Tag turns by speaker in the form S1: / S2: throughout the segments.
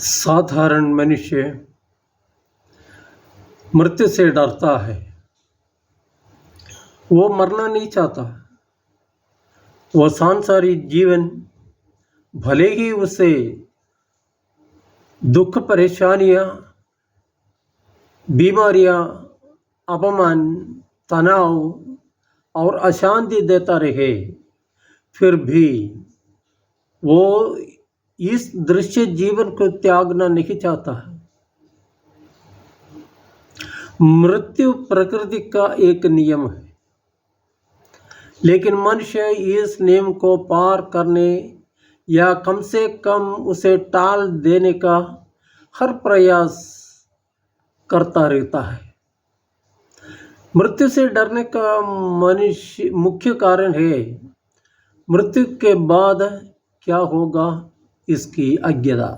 S1: साधारण मनुष्य मृत्यु से डरता है। वो मरना नहीं चाहता। वो सांसारिक जीवन भले ही उसे दुख, परेशानियां, बीमारियां, अपमान, तनाव और अशांति देता रहे, फिर भी वो इस दृश्य जीवन को त्यागना नहीं चाहता है। मृत्यु प्रकृति का एक नियम है, लेकिन मनुष्य इस नियम को पार करने या कम से कम उसे टाल देने का हर प्रयास करता रहता है। मृत्यु से डरने का मनुष्य मुख्य कारण है मृत्यु के बाद क्या होगा इसकी अज्ञता।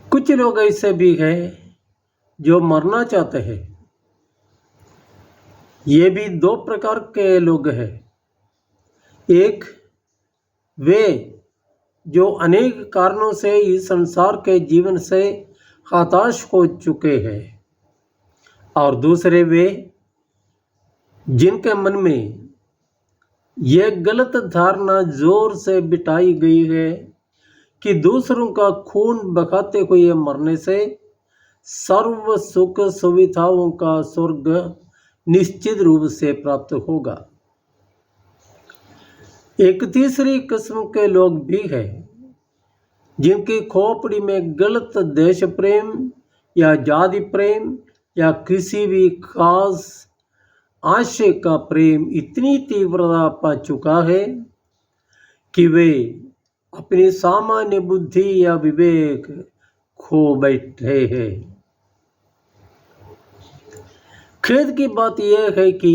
S1: कुछ लोग ऐसे भी हैं जो मरना चाहते हैं। ये भी दो प्रकार के लोग हैं। एक वे जो अनेक कारणों से इस संसार के जीवन से हताश हो चुके हैं, और दूसरे वे जिनके मन में यह गलत धारणा जोर से बिठाई गई है कि दूसरों का खून बहाते हुए मरने से सर्व सुख सुविधाओं का स्वर्ग निश्चित रूप से प्राप्त होगा। एक तीसरी किस्म के लोग भी हैं जिनकी खोपड़ी में गलत देश प्रेम या जाति प्रेम या किसी भी खास आशय का प्रेम इतनी तीव्रता पा चुका है कि वे अपनी सामान्य बुद्धि या विवेक खो बैठे हैं। खेद की बात यह है कि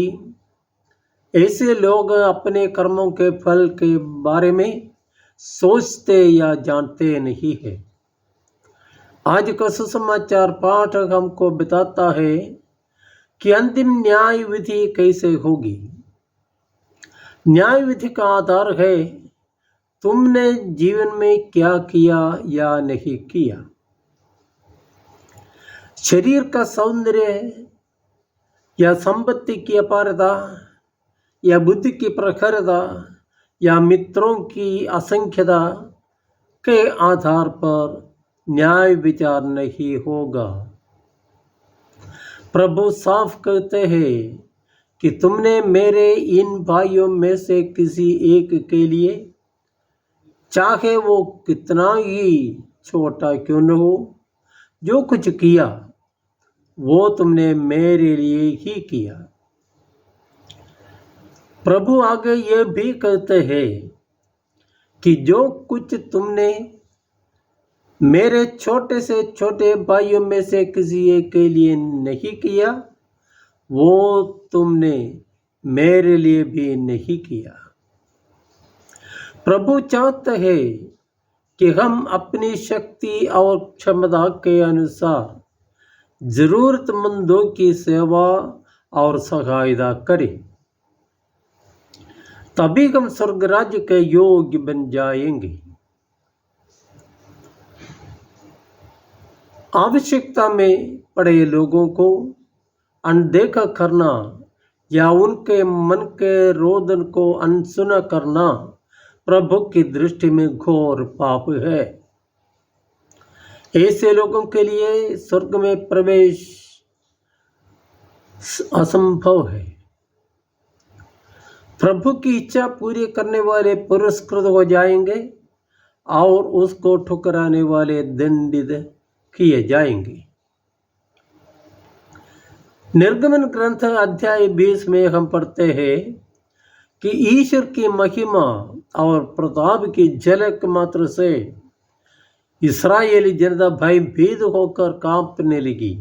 S1: ऐसे लोग अपने कर्मों के फल के बारे में सोचते या जानते नहीं है। आज का सुसमाचार पाठ हमको बताता है कि अंतिम न्याय विधि कैसे होगी। न्याय विधि का आधार है तुमने जीवन में क्या किया या नहीं किया। शरीर का सौंदर्य या संपत्ति की अपारता या बुद्धि की प्रखरता या मित्रों की असंख्यता के आधार पर न्याय विचार नहीं होगा। प्रभु साफ कहते हैं कि तुमने मेरे इन भाइयों में से किसी एक के लिए, चाहे वो कितना ही छोटा क्यों न हो, जो कुछ किया वो तुमने मेरे लिए ही किया। प्रभु आगे ये भी कहते हैं कि जो कुछ तुमने मेरे छोटे से छोटे भाइयों में से किसी एक के लिए नहीं किया, वो तुमने मेरे लिए भी नहीं किया। प्रभु चाहते हैं कि हम अपनी शक्ति और क्षमता के अनुसार जरूरतमंदों की सेवा और सहायता करें, तभी हम स्वर्ग राज्य के योग्य बन जाएंगे। आवश्यकता में पड़े लोगों को अनदेखा करना या उनके मन के रोदन को अनसुना करना प्रभु की दृष्टि में घोर पाप है। ऐसे लोगों के लिए स्वर्ग में प्रवेश असंभव है। प्रभु की इच्छा पूरी करने वाले पुरस्कृत हो जाएंगे और उसको ठुकराने वाले दंडित किए जाएंगे। निर्गमन ग्रंथ अध्याय 20 में हम पढ़ते हैं कि ईश्वर की महिमा और प्रताप की झलक मात्र से इस्राएली जनता भयभीत होकर कांपने लगी।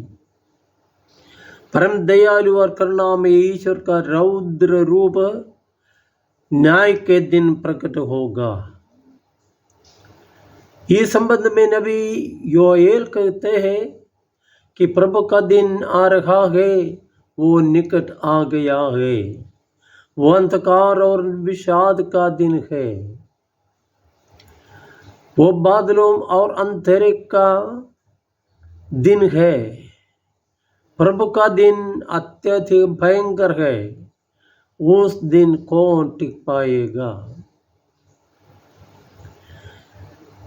S1: परम दयालु और करुणामय ईश्वर का रौद्र रूप न्याय के दिन प्रकट होगा। इस संबंध में नबी योएल कहते हैं कि प्रभु का दिन आ रहा है, वो निकट आ गया है, वो अंधकार और विषाद का दिन है। वो बादलों और अंधेरे का दिन है। प्रभु का दिन अत्यधिक भयंकर है। उस दिन कौन टिक पाएगा।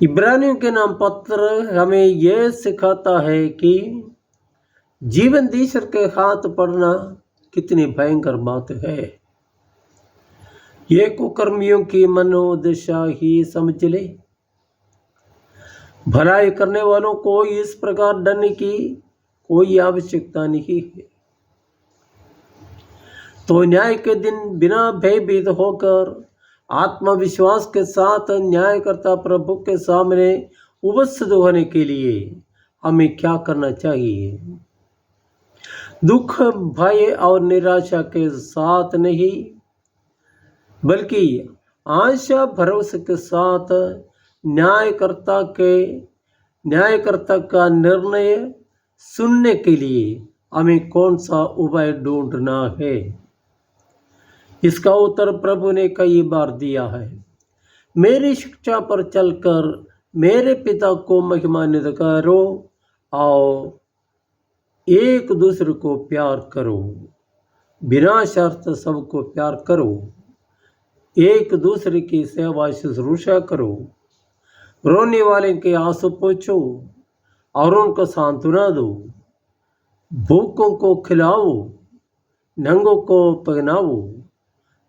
S1: इब्रानियों के नाम पत्र हमें यह सिखाता है कि जीवन ईश्वर के हाथ पड़ना कितनी भयंकर बात है। ये कुकर्मियों की मनोदशा ही समझ ले। भलाई करने वालों को इस प्रकार डरने की कोई आवश्यकता नहीं है। तो न्याय के दिन बिना भयभीत होकर आत्मविश्वास के साथ न्यायकर्ता प्रभु के सामने उपस्थित होने के लिए हमें क्या करना चाहिए। दुख, भय और निराशा के साथ नहीं, बल्कि आशा भरोसे के साथ न्यायकर्ता का निर्णय सुनने के लिए हमें कौन सा उपाय ढूंढना है। इसका उत्तर प्रभु ने कई बार दिया है। मेरी शिक्षा पर चलकर मेरे पिता को महिमान्वित करो और एक दूसरे को प्यार करो। बिना शर्त सबको प्यार करो। एक दूसरे की सेवा शुश्रूषा करो। रोने वाले के आंसू पोंछो और उनको सांत्वना दो। भूखों को खिलाओ, नंगों को पहनाओ,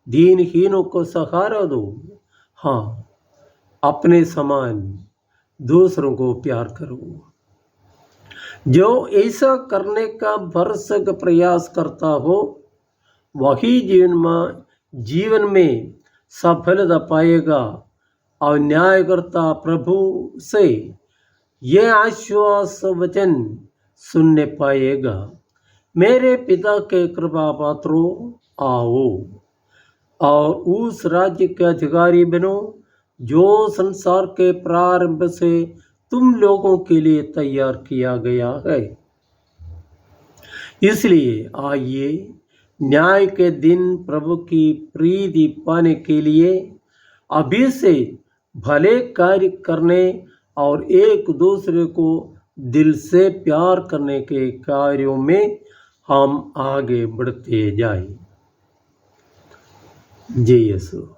S1: दीनहीनों को सहारा दो। हाँ, अपने समान दूसरों को प्यार करो। जो ऐसा करने का भरसक प्रयास करता हो वही जीवन में सफलता पाएगा और न्यायकर्ता प्रभु से यह आश्वास वचन सुनने पाएगा। मेरे पिता के कृपा पात्रों, आओ और उस राज्य के अधिकारी बनो जो संसार के प्रारंभ से तुम लोगों के लिए तैयार किया गया है। इसलिए आइए न्याय के दिन प्रभु की प्रीति पाने के लिए अभी से भले कार्य करने और एक दूसरे को दिल से प्यार करने के कार्यों में हम आगे बढ़ते जाएं। जय यीशु।